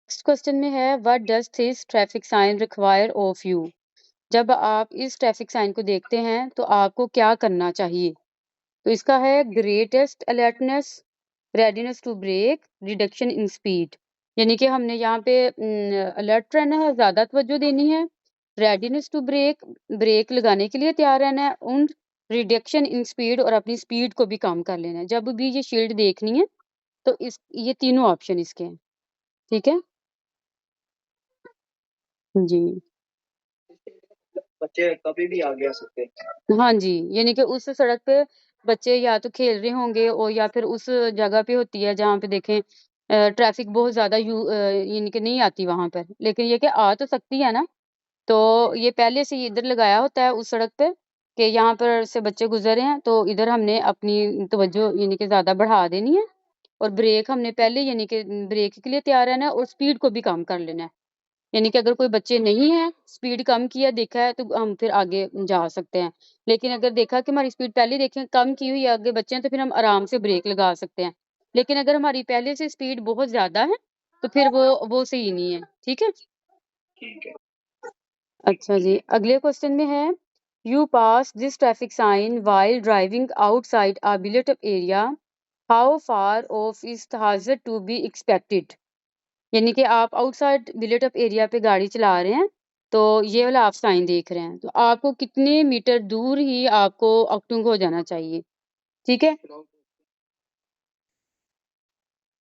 Next question में है what does this traffic sign require of you. जब आप इस ट्रैफिक साइन को देखते हैं तो आपको क्या करना चाहिए। तो इसका है greatest alertness, readiness to brake, reduction in speed. यानी कि हमने यहाँ पे अलर्ट रहना है, ज़्यादा तवज्जो देनी है, रेडीनेस टू ब्रेक, ब्रेक लगाने के लिए तैयार रहना है, और रिडक्शन इन स्पीड, और अपनी स्पीड को भी कम कर लेना है जब भी ये शील्ड देखनी है। तो इस ये तीनों ऑप्शन इसके हैं। ठीक है जी। बच्चे कभी भी आगे आ सकते हैं। हाँ जी, यानी कि उस सड़क पे बच्चे या तो खेल रहे होंगे और या फिर उस जगह पे होती है जहाँ पे देखें ट्रैफिक बहुत ज़्यादा यानी कि नहीं आती वहाँ पर, लेकिन ये कि आ तो सकती है ना। तो ये पहले से ही इधर लगाया होता है उस सड़क पे कि यहाँ पर से बच्चे गुजर रहे हैं, तो इधर हमने अपनी तवज्जो यानी कि ज़्यादा बढ़ा देनी है, और ब्रेक हमने पहले यानी कि ब्रेक के लिए तैयार रहना है, और स्पीड को भी कम कर लेना है। यानी कि अगर कोई बच्चे नहीं है, स्पीड कम किया देखा है, तो हम फिर आगे जा सकते हैं। लेकिन अगर देखा कि हमारी स्पीड पहले देखें कम की हुई है, आगे बच्चे हैं, तो फिर हम आराम से ब्रेक लगा सकते हैं। लेकिन अगर हमारी पहले से स्पीड बहुत ज़्यादा है तो फिर वो सही नहीं है। ठीक है। ठीक है। अच्छा जी, अगले क्वेश्चन में है you pass this traffic sign while driving outside a built up area, how far off is the hazard to be expected. यानी कि आप आउटसाइड बिल्ट अप एरिया पे गाड़ी चला रहे हैं, तो ये वाला आप साइन देख रहे हैं, तो आपको कितने मीटर दूर ही आपको ऑक्टूंग हो जाना चाहिए। ठीक है।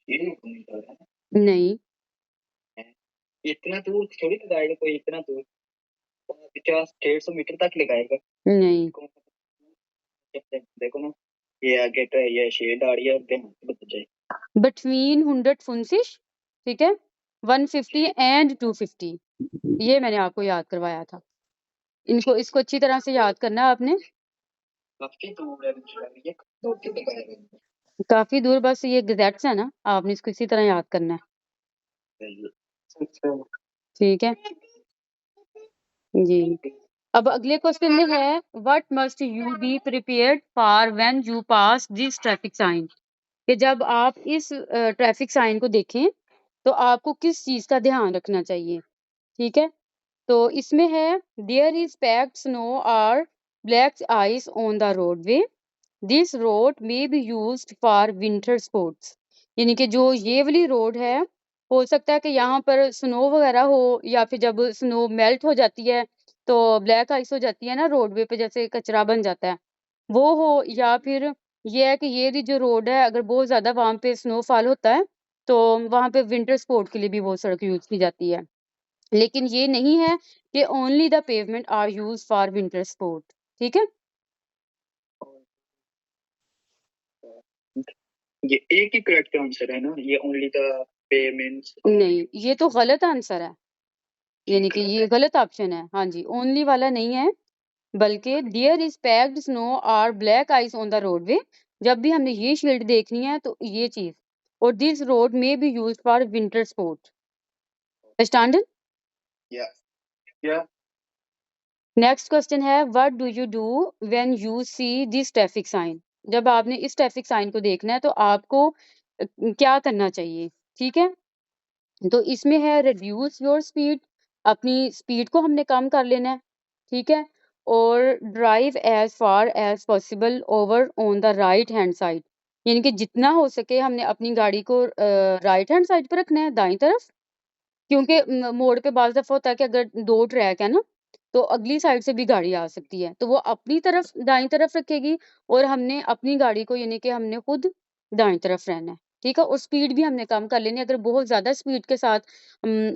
ये नहीं कर रहा नहीं है। इतना दूर थोड़ी लगाएगा कोई, इतना दूर 50-150 मीटर तक लगाएगा। नहीं, देखो ना, ये आगे तो ये शेड आ रही है, आगे बच जाए। बिटवीन 100 फुंसिश, ठीक है, 150 एंड 250, ये मैंने आपको याद करवाया था। इसको अच्छी तरह से याद करना है आपने। काफी दूर है मुझे लग रही है, दूर के लगाएगा। काफी दूर, बस ये गजेट्स है ना, आपने इसको इसी तरह याद करना है। अच्छा। ठीक है जी। अब अगले क्वेश्चन में है what must you be prepared for when you pass this traffic sign. कि जब आप इस ट्रैफिक साइन को देखें तो आपको किस चीज का ध्यान रखना चाहिए। ठीक है। तो इसमें है देयर इज पैक्ड स्नो और black ice on the roadway, this road may be used for winter sports. यानी कि जो ये वाली रोड है, हो सकता है कि यहाँ पर स्नो वगैरह हो, या फिर जब स्नो मेल्ट हो जाती है तो ब्लैक आइस हो जाती है ना रोडवे पे, जैसे कचरा बन जाता है, वो हो, या फिर ये है कि ये वाली जो रोड है अगर बहुत ज्यादा वहां पे स्नोफॉल होता है तो वहां पे विंटर स्पोर्ट के लिए भी वो सड़क यूज की जाती है। लेकिन ये नहीं है कि only the pavement are use for winter sport. ठीक है। ये एक ही करेक्ट आंसर है ना, ये ओनली द पेमेंट्स। नहीं, ये तो गलत आंसर है, यानी कि ये गलत ऑप्शन है। हाँ जी, ओनली वाला नहीं है, बल्कि देयर इज पैक्ड स्नो और black ice on the roadway. जब भी हमने ये शील्ड देखनी है तो ये चीज, और this road may be use for winter sport. Understand. या या नेक्स्ट क्वेश्चन है what do you do when you see this traffic sign. जब आपने इस ट्रैफिक साइन को देखना है तो आपको क्या करना चाहिए। ठीक है। तो इसमें है रिड्यूस योर स्पीड, अपनी स्पीड को हमने कम कर लेना है। ठीक है। और drive as far as possible over on the right hand side, यानी कि जितना हो सके हमने अपनी गाड़ी को राइट हैंड साइड पर रखना है, दाईं तरफ। क्योंकि मोड़ पे बाज दफा होता है कि अगर दो ट्रैक है ना, तो अगली साइड से भी गाड़ी आ सकती है, तो वो अपनी तरफ दाईं तरफ रखेगी, और हमने अपनी गाड़ी को यानी कि हमने खुद दाईं तरफ रहना है। ठीक है। और स्पीड भी हमने कम कर लेनी है, अगर बहुत ज्यादा स्पीड के साथ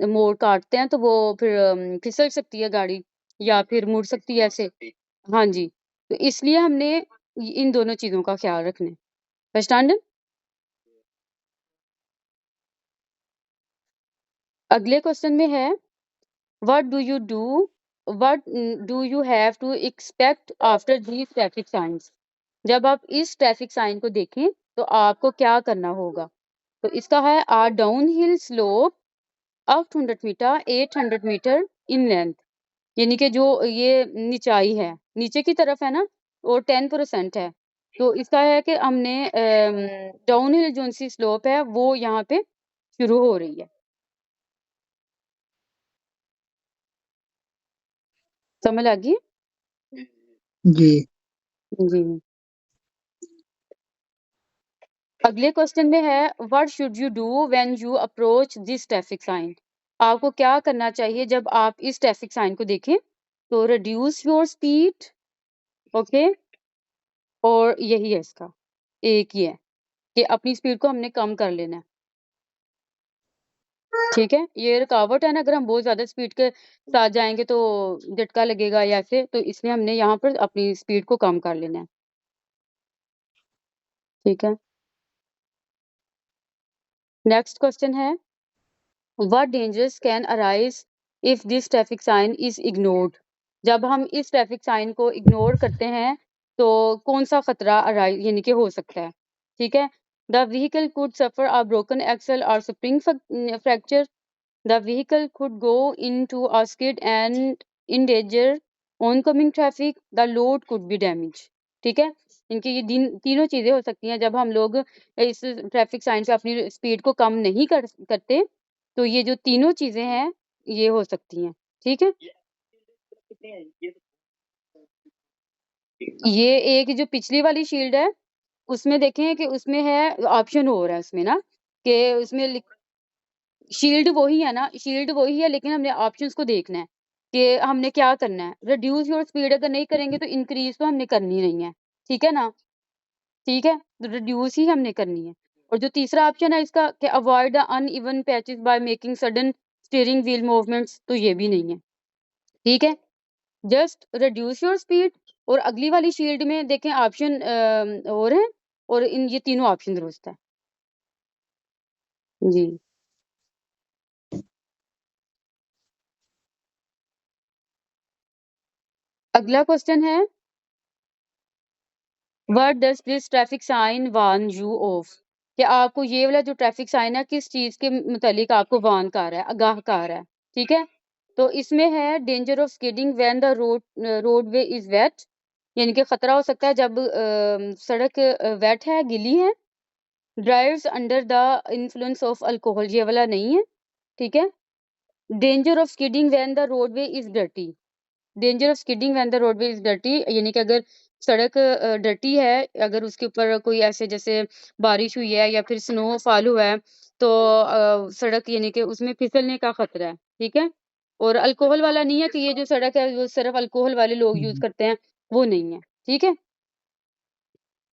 मोड़ काटते हैं तो वो फिर फिसल सकती है गाड़ी, या फिर मुड़ सकती है ऐसे। हाँ जी। तो इसलिए हमने इन दोनों चीजों का ख्याल रखना है। अंडरस्टैंड। अगले क्वेश्चन में है what do you do what do you have to expect after these traffic signs। जब आप इस ट्रैफिक साइन को देखें तो आपको क्या करना होगा। तो इसका है a downhill slope 800 meter 800 meter in length, यानी कि जो ये निचाई है नीचे की तरफ है ना, वो 10% है। तो इसका है कि हमने डाउन हिल जो सी स्लोप है वो यहाँ पे शुरू हो रही है। समझ आ गई? जी। जी। अगले क्वेश्चन में है what should you do when you approach this traffic sign. आपको क्या करना चाहिए जब आप इस ट्रैफिक साइन को देखें? तो रिड्यूस योर स्पीड, ओके, और यही है इसका एक ही है कि अपनी स्पीड को हमने कम कर लेना है। ठीक है, ये रुकावट है ना, अगर हम बहुत ज्यादा स्पीड के साथ जाएंगे तो झटका लगेगा या ऐसे, तो इसलिए हमने यहाँ पर अपनी स्पीड को कम कर लेना है। ठीक है, नेक्स्ट क्वेश्चन है what dangers can arise if this traffic sign is ignored. जब हम इस ट्रैफिक साइन को इग्नोर करते हैं तो कौन सा खतरा अराइज यानी कि हो सकता है? ठीक है, the vehicle could suffer a broken axle और spring fracture, the vehicle could go into a skid and endanger oncoming traffic, the load could be damaged। ठीक है, इनकी ये तीनों चीजें हो सकती हैं जब हम लोग इस ट्रैफिक साइन पे अपनी स्पीड को कम नहीं करते, तो ये जो तीनों चीजें हैं ये हो सकती हैं। ठीक है, ये एक जो पिछली वाली शील्ड है उसमें देखें कि उसमें है ऑप्शन हो रहा है उसमें ना, कि उसमें शील्ड वही है ना, शील्ड वही है, लेकिन हमने ऑप्शंस को देखना है कि हमने क्या करना है। रिड्यूस योर स्पीड अगर नहीं करेंगे तो इंक्रीज तो हमने करनी नहीं है। ठीक है ना, ठीक है, तो रिड्यूस ही हमने करनी है। और जो तीसरा ऑप्शन है इसका कि avoid the uneven patches by making sudden steering wheel movements, तो ये भी नहीं है। ठीक है, जस्ट रिड्यूस योर स्पीड, और अगली वाली शील्ड में देखें ऑप्शन और है, और इन ये तीनों ऑप्शन दुरुस्त है। जी। अगला क्वेश्चन है what does this traffic sign warn you of. कि आपको ये वाला जो ट्रैफिक साइन है किस चीज के मुतालिक आपको वार्न कर रहा है, आगाह कर रहा है। ठीक है, तो इसमें है danger of skidding when the roadway is wet, यानी कि खतरा हो सकता है जब सड़क वेट है, गीली है। Drives under the influence of alcohol, ये वाला नहीं है। ठीक है, danger of skidding when the roadway is dirty, danger of skidding when the roadway is dirty, यानी कि अगर सड़क डर्टी है, अगर उसके ऊपर कोई ऐसे जैसे बारिश हुई है या फिर स्नो फॉल हुआ है, तो सड़क यानी कि उसमें फिसलने का खतरा है। ठीक है, और अल्कोहल वाला नहीं है कि ये जो सड़क है वो सिर्फ अल्कोहल वाले लोग यूज करते हैं, वो नहीं है। ठीक है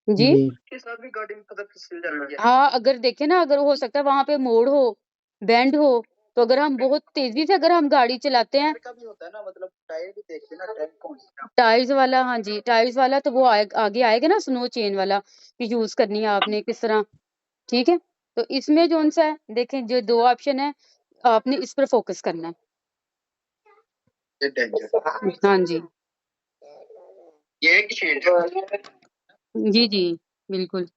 जी, जी। के साथ भी गाड़ी में पता फिसल जाती है। हाँ, अगर देखे ना, अगर हो सकता है वहां पे मोड़ हो, बेंड हो, तो अगर हम बहुत तेजी से अगर हम गाड़ी चलाते हैं, का भी होता है ना, मतलब टायर भी देखते ना, टायर कौन सा टायर्स वाला, हाँ जी टायर्स वाला, तो वो आगे आएगा ना स्नो चेन वाला कि यूज करनी है आपने किस तरह। ठीक है, तो इसमें जो सा है देखें, जो दो ऑप्शन है आपने इस पर फोकस करना है। हाँ जी, ये एक शेड है। जी जी, बिल्कुल।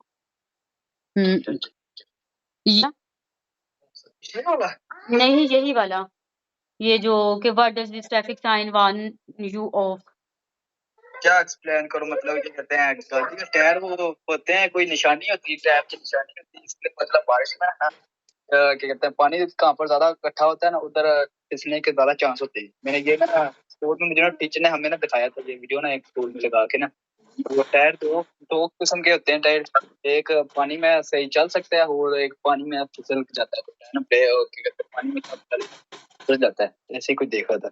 ये वाला नहीं, यही वाला, ये जो कि what does this traffic sign warn you of. क्या एक्सप्लेन करो, मतलब ये कहते हैं गाड़ी के टायर वो होते हैं, कोई निशानी होती है, टायर की निशानी होती है, इसलिए मतलब बारिश में ना क्या कहते हैं पानी कहाँ पर ज्यादा इकट्ठा होता है ना, उधर फिसलने के ज्यादा चांस होते हैं। मैंने ये ना स्कूल में मुझे ना टीचर ने हमें ना दिखाया था ये वीडियो ना, एक स्कूल में लगा के ना, वो टायर दो दो किस्म के होते हैं टायर, एक पानी में सही चल सकता है और एक पानी में फिसल जाता है, तो ना क्या कहते हैं पानी में फिसल जाता है, ऐसे ही कुछ देखा था।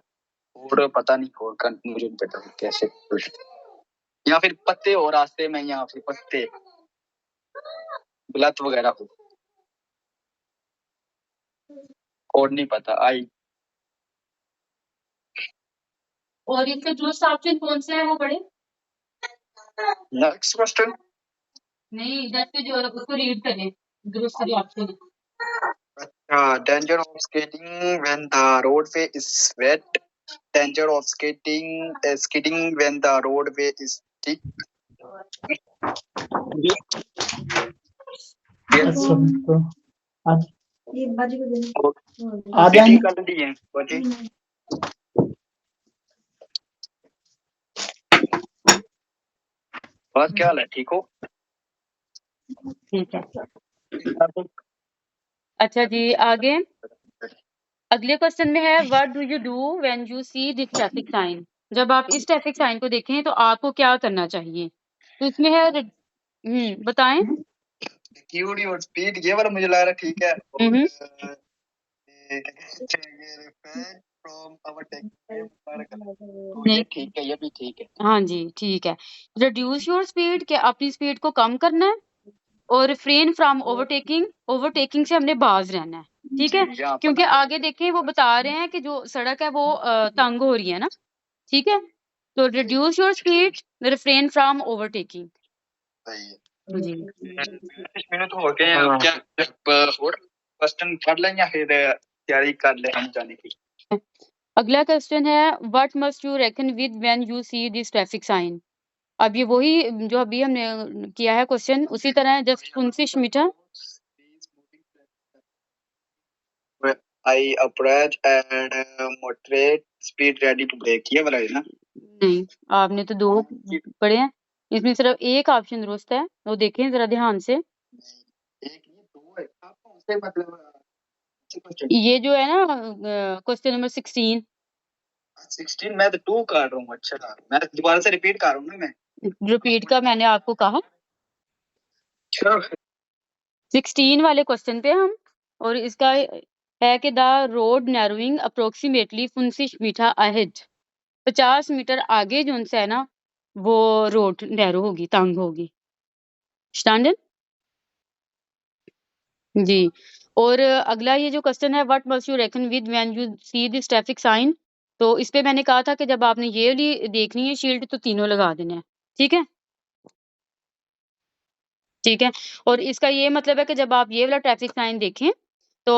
और पता नहीं और मुझे नहीं पता कैसे, या फिर पत्ते हो रास्ते में, या फिर पत्ते गलत वगैरह हो, और नहीं पता आई। और इसके दूसरे ऑप्शन कौन से हैं वो बड़े? नेक्स्ट क्वेश्चन, नहीं इधर से जो है उसको रीड करें, दूसरे option. Danger of skating when the roadway is wet, danger of skidding when the roadway is thick. अच्छा तो आज आ सिटी जाएंगे। कर दिए बच्चे। बस क्या हाल है, ठीक हो? ठीक है, अच्छा जी आगे। अगले क्वेश्चन में है what do you do when you see this traffic sign. जब आप इस ट्रैफिक साइन को देखें तो आपको क्या करना चाहिए? तो इसमें है बताएं। एक्यूट और स्पीड, ये वाला मुझे लग रहा है ठीक है। ये ठीक है, ये भी ठीक है। हाँ जी ठीक है। रिड्यूस योर स्पीड, क्या अपनी स्पीड को कम करना है, और refrain फ्रॉम ओवरटेकिंग, ओवरटेकिंग से हमने बाज रहना है, ठीक है। क्योंकि आगे देखें वो बता रहे हैं कि जो सड़क है वो तंग हो रही है ना, ठीक है। तो reduce your speed, refrain from overtaking. जी मिनट हो गए हैं, क्या और क्वेश्चन पढ़ लें या फिर तैयारी कर ले हम जाने की? अगला क्वेश्चन है, what must you reckon with when you see this traffic sign. अब ये वही जो अभी हमने किया है क्वेश्चन, उसी तरह है, जस्ट पुंसिश मीठा। I approach and moderate speed ready to brake, ये वाला है ना? नहीं, आपने तो दो पढ़े हैं, इसमें सिर्फ एक ऑप्शन दुरुस्त है, वो देखें जरा ध्यान से। एक नहीं दो है, आपको उससे मतलब ये जो है ना क्वेश्चन नंबर 16। 16 मैं तो 2 कर रहा हूँ। अच्छा, मैं दोबारा से रिपीट कर रहा हूँ ना मैं। रिपीट का मैंने आपको कहा 16 वाले क्वेश्चन पे हम, और इसका है कि the road narrowing approximately 50 metre ahead, 50 metre आगे जो है ना वो रोड नैरो होगी, तंग होगी। स्टैंडर्ड जी। और अगला ये जो क्वेश्चन है, what must you reckon with when you see this traffic sign. तो इस पे मैंने कहा था कि जब आपने ये वाली देखनी है शील्ड तो तीनों लगा देने हैं, ठीक है। ठीक है, और इसका ये मतलब है कि जब आप ये वाला ट्रैफिक साइन देखें तो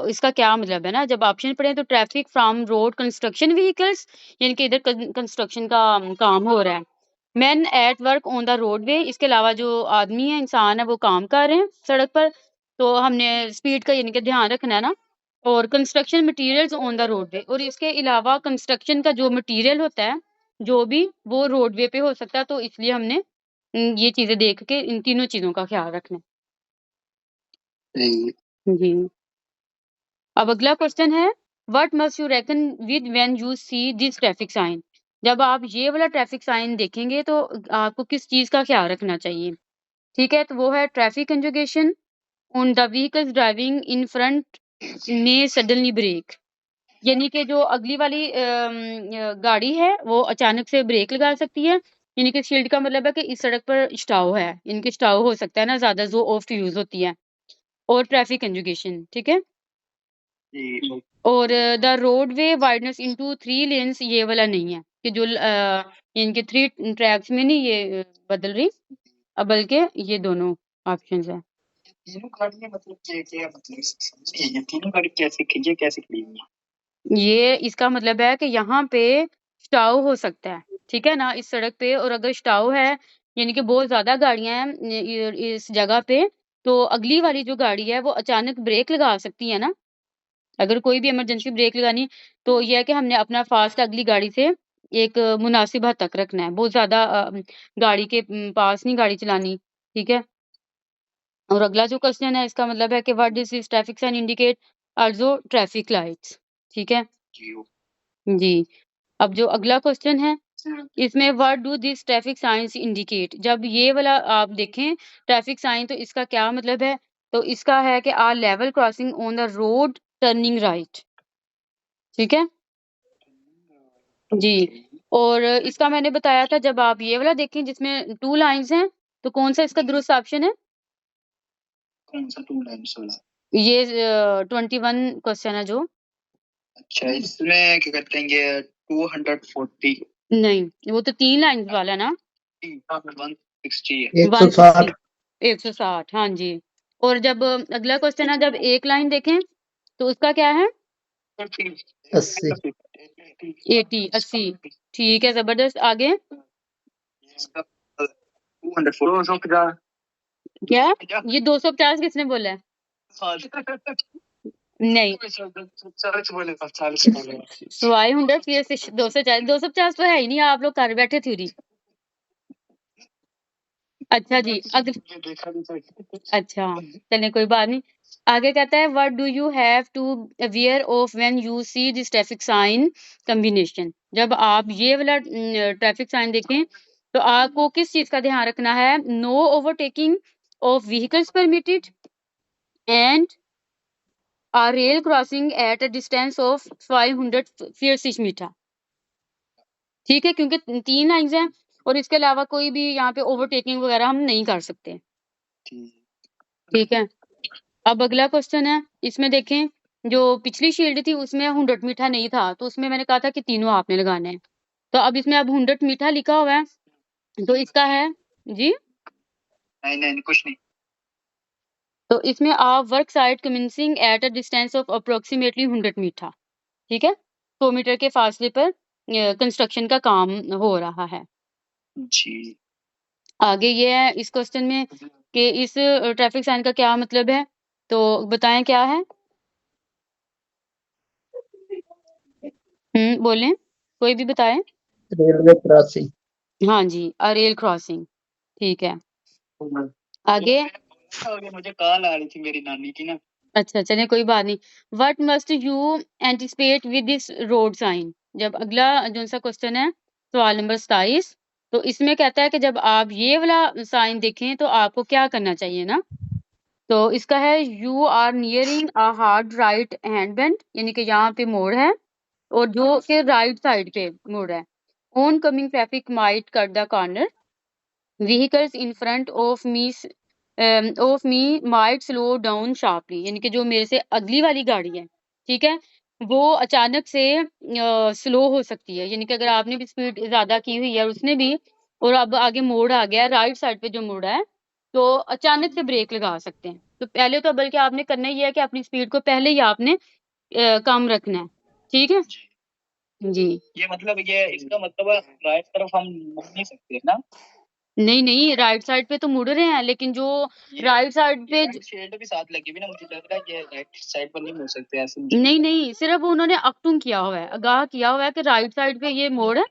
इसका क्या मतलब है ना, जब ऑप्शन पढ़े तो traffic from road construction vehicles, यानी कि इधर कंस्ट्रक्शन का काम हो रहा है। Man at work on the roadway, इसके अलावा जो आदमी है, इंसान है, वो काम कर रहे हैं सड़क पर, तो हमने स्पीड का यानी कि ध्यान रखना है ना। और construction materials on the roadway, और इसके अलावा कंस्ट्रक्शन का जो मटेरियल होता है जो भी, वो रोडवे पे हो सकता है, तो इसलिए हमने ये चीजें देख के इन तीनों चीजों का ख्याल रखना है। जी। अब अगला क्वेश्चन है, what must you reckon with when you see this traffic sign. जब आप ये वाला ट्रैफिक साइन देखेंगे तो आपको किस चीज का ख्याल रखना चाहिए, ठीक है। तो वो है traffic conjugation, on the vehicles driving in front में सडनली ब्रेक, यानी कि जो अगली वाली गाड़ी है वो अचानक से ब्रेक लगा सकती है, यानी कि शील्ड का मतलब है कि इस सड़क पर स्टाव है, इनके स्टाव हो सकता है ना, ज्यादा जो ऑफ्ट यूज होती है। और ट्रैफिक कंजुगेशन, ठीक है। और the roadway wideness into 3 lens, ये वाला नहीं है कि जो इनके 3 ट्रैक्स में नहीं ये बदल रही, अब बल्कि ये दोनों ऑप्शंस है। तीनों गाड़ियां मतलब क्या मतलब ये तीनों गाड़ी कैसे कैसे खड़ी हुई हैं? ये इसका मतलब है कि यहाँ पे स्टाव हो सकता है, ठीक है ना, इस सड़क पे। और अगर स्टाव है यानी कि बहुत ज्यादा गाड़ियां हैं इस जगह पे, तो अगली वाली जो गाड़ी है वो अचानक ब्रेक लगा सकती है ना। अगर कोई भी इमरजेंसी ब्रेक लगानी, तो यह है कि हमने अपना फास्ट अगली गाड़ी से एक मुनासिब हद तक रखना है, बहुत ज्यादा गाड़ी के पास नहीं गाड़ी चलानी, ठीक है। और अगला जो क्वेश्चन है इसका मतलब है कि what this is traffic sign indicate, also traffic lights, ठीक है जी। अब जो अगला क्वेश्चन है इसमें what do this traffic signs indicate, जब ये वाला आप देखें ट्रैफिक साइन तो इसका क्या मतलब है। तो इसका है कि are level crossing on the road turning right, ठीक है जी। और इसका मैंने बताया था, जब आप ये वाला देखें जिसमें 2 लाइंस हैं, तो कौन सा इसका दुरुस्त ऑप्शन है। कौन सा 2 लाइन्स वाला? ये 21 क्वेश्चन है जो। अच्छा, इसमें क्या कहते हैं ये 240 नहीं, वो तो 3 लाइंस वाला है ना। 160 है। 160, 160 हाँ जी। और जब अगला क्वेश्चन है, जब एक लाइन देखें तो उसका क्या है 80 80, ठीक है, जबरदस्त। आगे 250 क्या, ये 250 किसने बोला है। नहीं, 40 बोले, 40 बोले। सवाई 240, 250 तो है ही नहीं, आप लोग कर बैठे थ्योरी। अच्छा जी, अगर अच्छा चलिए कोई बात नहीं। आगे कहता है what do you have to aware of when you see this traffic sign combination. जब आप ये वाला ट्रैफिक साइन देखें तो आपको किस चीज का ध्यान रखना है? No overtaking of vehicles permitted and a rail crossing at a distance of 500 feet 6 metre. ठीक है, क्योंकि 3 लाइंस हैं और इसके अलावा कोई भी यहाँ पे ओवरटेकिंग वगैरह हम नहीं कर सकते। ठीक है, अब अगला क्वेश्चन है, इसमें देखें जो पिछली शील्ड थी उसमें 100 मीठा नहीं था, तो उसमें मैंने कहा था कि तीनों आपने लगाने हैं। तो अब इसमें अब 100 मीठा लिखा हुआ है, तो इसका है जी नहीं कुछ नहीं। तो इसमें आप work site commencing at a distance of approximately 100 मीठा। ठीक है, 100 मीटर के फासले पर कंस्ट्रक्शन का काम हो रहा है जी। आगे ये है इस क्वेश्चन में कि इस ट्रैफिक साइन का क्या मतलब है, तो बताएं क्या है। बोलें, कोई भी बताए। Railway crossing. हाँ जी, अ रेल क्रॉसिंग। ठीक है, आगे मुझे कॉल आ रही थी मेरी नानी की ना। अच्छा चलिए कोई बात नहीं। What must you anticipate with this road sign. जब अगला जो सा क्वेश्चन है सवाल नंबर 27, तो इसमें कहता है कि जब आप ये वाला साइन देखें तो आपको क्या करना चाहिए ना। तो इसका है you are nearing a hard right hand bend, यानी कि यहाँ पे मोड़ है और जो के राइट साइड पे मोड़ है। On coming traffic might cut the corner, vehicles in front of me might slow down sharply, यानी कि जो मेरे से अगली वाली गाड़ी है, ठीक है, वो अचानक से स्लो हो सकती है। यानी कि अगर आपने भी स्पीड ज्यादा की हुई है उसने भी, और अब आगे मोड़ आ गया राइट साइड पे जो मोड़ है, तो अचानक से ब्रेक लगा सकते हैं। तो पहले तो बल्कि आपने करना ही है कि अपनी स्पीड को पहले ही आपने कम रखना है। ठीक है जी। ये मतलब ये इसका मतलब राइट तरफ हम मुड़ नहीं सकते ना। नहीं नहीं, राइट साइड पे तो मुड़ रहे हैं, लेकिन जो राइट साइड पे शेड भी साथ लगी हुई ना, मुझे लग रहा है ये राइट साइड पर नहीं मुड़ सकते ऐसे। नहीं नहीं, सिर्फ उन्होंने अपटून किया हुआ है, आगाह किया हुआ है कि राइट साइड पे ये मोड़ है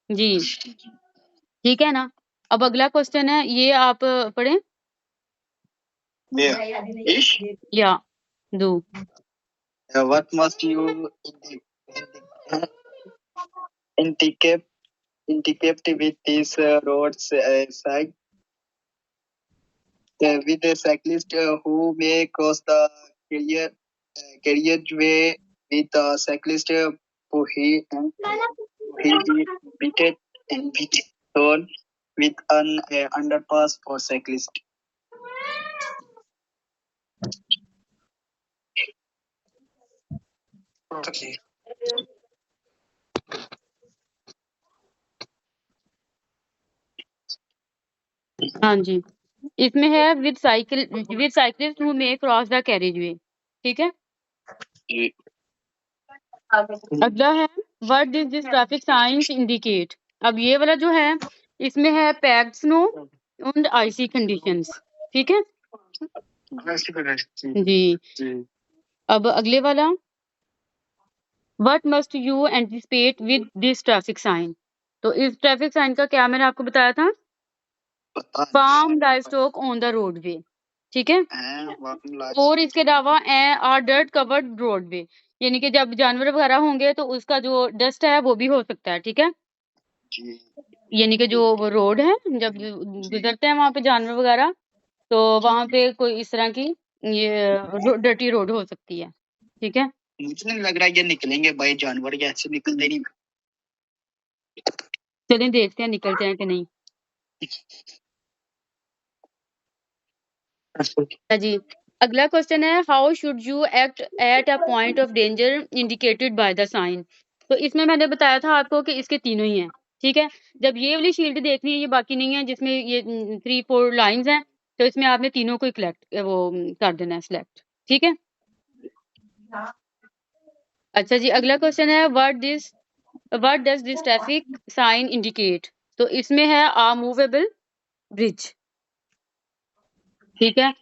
जी। ठीक है ना, अब अगला क्वेश्चन है, ये आप पढ़ें या दो। What must you indicate with this roads side with a cyclist who may cross the carriageway with a cyclist who he be beaten and beat on with an underpass for cyclist. Okay. हाँ जी, इसमें है with cyclist who may cross the carriageway. ठीक है, अगला है what does this traffic signs indicate. अब ये वाला जो है इसमें है packed snow and icy conditions. ठीक है जी, अब अगले वाला what must you anticipate with this traffic sign. तो इस ट्रैफिक साइन का क्या मैंने आपको बताया था, farm livestock on the roadway. ठीक है, और इसके अलावा डर्ट कवर्ड रोडवे, यानी कि जब जानवर वगैरह होंगे तो उसका जो डस्ट है वो भी हो सकता है। ठीक है, यानी कि जो वो रोड है जब गुजरते हैं वहां पे जानवर वगैरह, तो वहां पे कोई इस तरह की ये डर्टी रोड हो सकती है। ठीक है, मुझे नहीं लग रहा है ये निकलेंगे भाई, जानवर ये ऐसे निकलते नहीं। चलें देखते हैं निकलते हैं कि नहीं। जी, अगला क्वेश्चन है how should you act at a point of danger indicated by the sign. तो इसमें मैंने बताया था आपको कि इसके तीनों ही हैं। ठीक है, जब ये वाली शील्ड देखनी है, ये बाकी नहीं है जिसमें ये 3-4 लाइंस हैं, तो इसमें आपने तीनों को कलेक्ट वो कर देना है सिलेक्ट। ठीक है, अच्छा जी, अगला क्वेश्चन है what does this traffic sign indicate. तो इसमें है आ मूवेबल ब्रिज। ठीक है,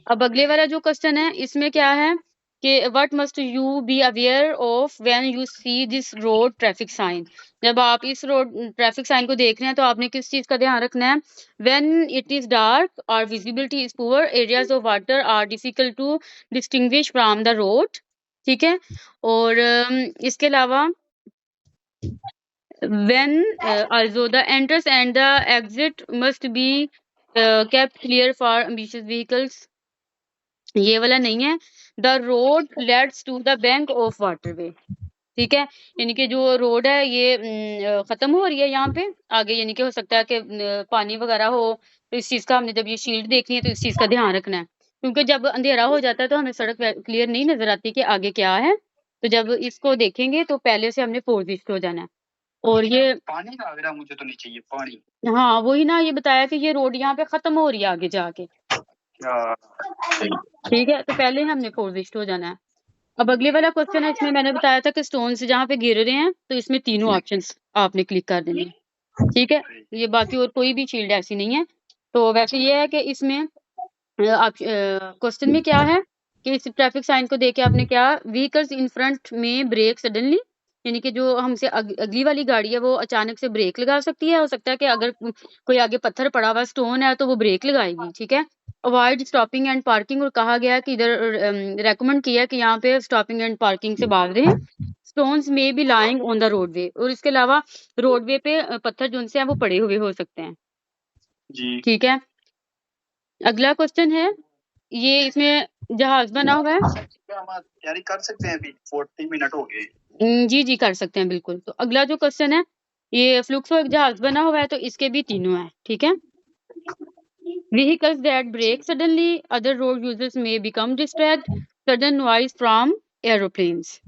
अब अगले वाला जो क्वेश्चन है इसमें क्या है कि what must you be aware of when you see this road traffic sign. जब आप इस रोड ट्रैफिक साइन को देख रहे हैं तो आपने किस चीज का ध्यान रखना है? व्हेन इट इज डार्क और visibility is poor, areas of water are difficult to distinguish from the road. ठीक है। और इसके अलावा when also the entrance and the exit must be kept clear for ambitious vehicles। ये वाला नहीं है। The road leads to the bank of waterway. ठीक है। यानी कि जो रोड है ये खत्म हो रही है यहाँ पे आगे, यानी कि हो सकता है कि पानी वगैरह हो, तो इस चीज का हमने जब ये शील्ड देखनी है तो इस चीज का ध्यान रखना है, क्योंकि जब अंधेरा हो जाता है तो हमें सड़क क्लियर नहीं नजर आती कि आगे क्या है। तो जब इसको देखेंगे तो पहले से हमने पोजिशन हो जाना है। और ये पानी लग रहा, मुझे तो नहीं चाहिए पानी। हाँ वही ना, ये बताया कि ये रोड यहाँ पे खत्म हो रही है आगे जाके। ठीक है, तो पहले हमने पोजिशन हो जाना है। अब अगले वाला क्वेश्चन है, इसमें मैंने बताया था कि स्टोन से जहाँ पे गिर रहे हैं तो इसमें तीनों ऑप्शंस आपने क्लिक कर देने हैं। ठीक है, ये बाकी और कोई भी शील्ड ऐसी नहीं है। तो वैसे ये है कि इसमें आप क्वेश्चन में क्या है कि इस ट्रैफिक साइन को देख के आपने क्या, व्हीकल्स इन फ्रंट में ब्रेक सडनली, यानी कि जो हमसे अगली वाली गाड़ी है वो अचानक से ब्रेक लगा सकती है। हो सकता है कि अगर कोई आगे पत्थर पड़ा हुआ स्टोन है तो वो ब्रेक लगाएगी। ठीक है। अवॉइड स्टॉपिंग एंड पार्किंग, और कहा गया कि इधर रेकमेंड किया कि यहाँ पे स्टॉपिंग एंड पार्किंग से भाग रहे हैं। स्टोन्स में B lying on the roadway, और इसके अलावा रोडवे पे पत्थर जो उनसे हैं वो पड़े हुए हो सकते हैं जी। ठीक है। अगला क्वेश्चन है, ये इसमें जहाज बना हुआ है। क्या हम तैयारी कर सकते हैं? अभी 40 मिनट हो गए। जी जी कर सकते हैं बिल्कुल। तो अगला जो क्वेश्चन है, ये फ्लुक्सो एक जहाज बना हुआ है, तो इसके भी तीनों है। ठीक है। Vehicles that brake suddenly, other road users may become distract, sudden noise from aeroplanes.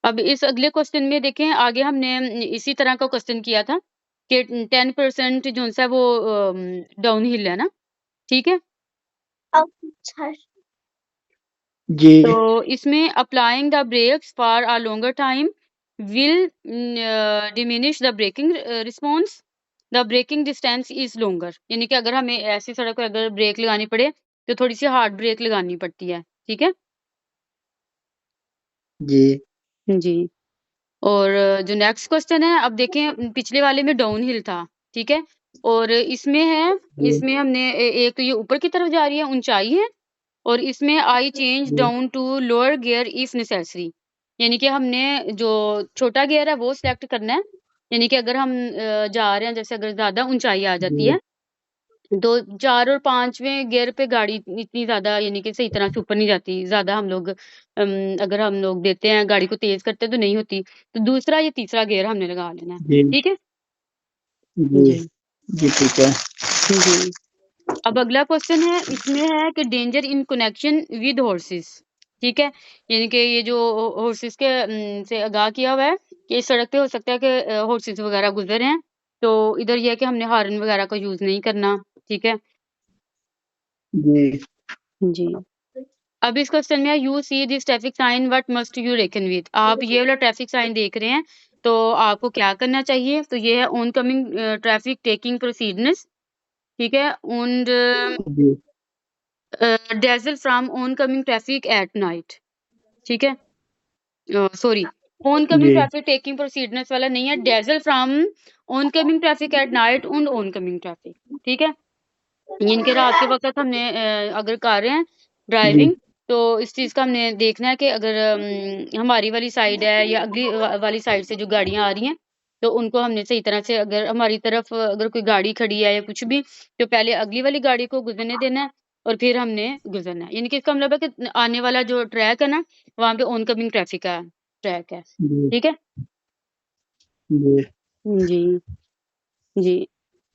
अब इस अगले क्वेश्चन में देखें, आगे हमने इसी तरह का क्वेश्चन किया था कि 10% जो सा वो डाउन हिल है ना। ठीक है। अच्छा जी। तो इसमें applying the brakes for a longer time will diminish the braking response, the braking distance is longer, यानी कि अगर हमें ऐसी सड़क पर अगर ब्रेक लगानी पड़े तो थोड़ी सी हार्ड ब्रेक लगानी पड़ती है। ठीक है जी जी। और जो नेक्स्ट क्वेश्चन है, अब देखें पिछले वाले में डाउन हिल था। ठीक है। और इसमें है, जी इसमें हमने एक तो ये ऊपर की तरफ जा रही है, ऊंचाई है, और इसमें आई चेंज जी down to lower gear if necessary, यानी कि हमने जो छोटा गियर है वो सिलेक्ट करना है। यानी कि अगर हम जा रहे हैं, जैसे अगर ज्यादा ऊंचाई आ जाती जी है तो 4 और 5वें गियर पे गाड़ी इतनी ज्यादा, यानी कि सही तरह से ऊपर नहीं जाती। ज्यादा हम लोग अगर हम लोग देते हैं गाड़ी को तेज करते हैं तो नहीं होती। तो दूसरा या तीसरा गियर हमने लगा लेना है। जी ठीक है जी जी जी ठीक है। जी। अब अगला क्वेश्चन है, इसमें है कि danger in connection with horses. ठीक है। यानी कि ये जो हॉर्सेस के से आगाह किया हुआ है कि इस सड़क पे हो सकता है कि हॉर्सेस वगैरह गुजर हैं, तो इधर ये है कि हमने हॉर्न वगैरह का यूज नहीं करना। ठीक है जी जी। अब इस क्वेश्चन में you see this traffic sign what must you reckon with, आप ये वाला ट्रैफिक साइन देख रहे हैं तो आपको क्या करना चाहिए? तो ये है ऑन कमिंग ट्रैफिक टेकिंग प्रोसीडनेस। ठीक है। und ji dazzle from oncoming traffic at night। ठीक है। सॉरी, oncoming जी traffic taking precedence वाला नहीं है, dazzle from oncoming traffic at night and oncoming traffic। ठीक है। इनके रात के वक्त हमने अगर कर रहे हैं जी ड्राइविंग तो इस चीज का हमने देखना है कि अगर हमारी वाली साइड है या अगली वाली साइड से जो गाड़ियां आ रही हैं तो उनको हमने सही तरह से, अगर हमारी तरफ अगर कोई गाड़ी खड़ी है या कुछ भी, तो पहले अगली वाली गाड़ी को गुजरने देना है और फिर हमने गुजरना है। यानी कि इसका मतलब है कि आने वाला जो ट्रैक है ना, वहाँ पे ऑन कमिंग ट्रैफिक का ट्रैक है। जी ठीक है जी जी जी।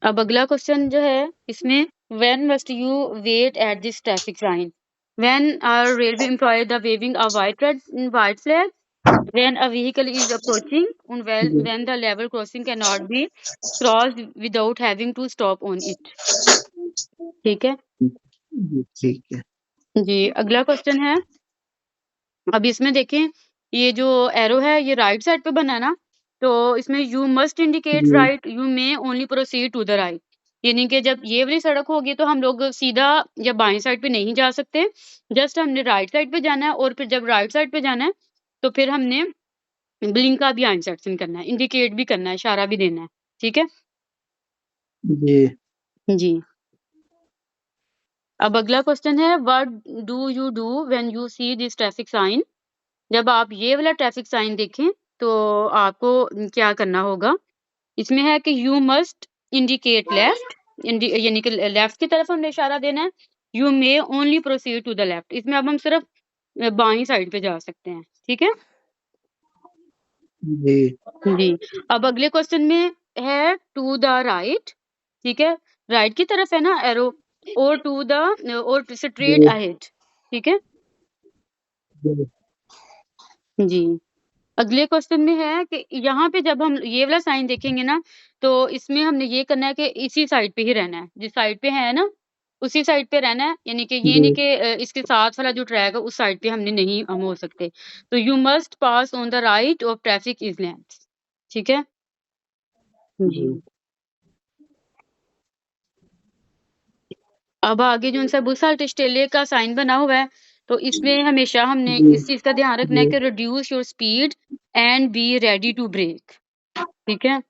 अब अगला क्वेश्चन जो है इसमें, when must you wait at this traffic sign? When are railway employ the waving a white flag, when a vehicle is approaching, and जी when the level crossing cannot be crossed without having to stop on it। ठीक है जी ठीक है। जी। अगला question है, अब इसमें देखें ये जो एरो है ये राइट साइड पे बना है ना, तो इसमें यू मस्ट इंडिकेट जी right, you may only proceed to the right, यानी कि जब ये वाली सड़क होगी तो हम लोग सीधा या बाएं साइड पे नहीं जा सकते, जस्ट हमने राइट साइड पे जाना है, और फिर जब राइट साइड पे जाना है तो फिर हमने ब्लिंक का भी इंसेक्शन करना है, इंडिकेट भी करना है, इशारा भी देना है। ठीक है जी जी। अब अगला क्वेश्चन है, what do you do when you see this traffic sign. जब आप ये वाला ट्रैफिक साइन देखें तो आपको क्या करना होगा। इसमें है कि यू मस्ट इंडिकेट लेफ्ट, यानी कि लेफ्ट की तरफ हमने इशारा देना है। You may only proceed to the left, इसमें अब हम सिर्फ बाईं साइड पे जा सकते हैं। ठीक है जी जी। अब अगले क्वेश्चन में है टू द राइट। ठीक है, राइट की तरफ है ना एरो, और टू द, और स्ट्रेट जी अहेड। ठीक है जी जी। अगले क्वेश्चन में है कि यहाँ पे जब हम ये वाला साइन देखेंगे ना, तो इसमें हमने ये करना है कि इसी साइड पे ही रहना है, जिस साइड पे है ना उसी साइड पे रहना है। यानी कि ये नहीं जी कि इसके साथ वाला जो ट्रैक है उस साइड पे हमने नहीं हम हो सकते। तो you must pass on the right of traffic is length. ठीक है जी। जी अब आगे जो उनसे बुसाल्ट स्टेले का साइन बना हुआ है, तो इसमें हमेशा हमने जी इस चीज का ध्यान रखना है जी कि reduce your speed and be ready to brake. ठीक है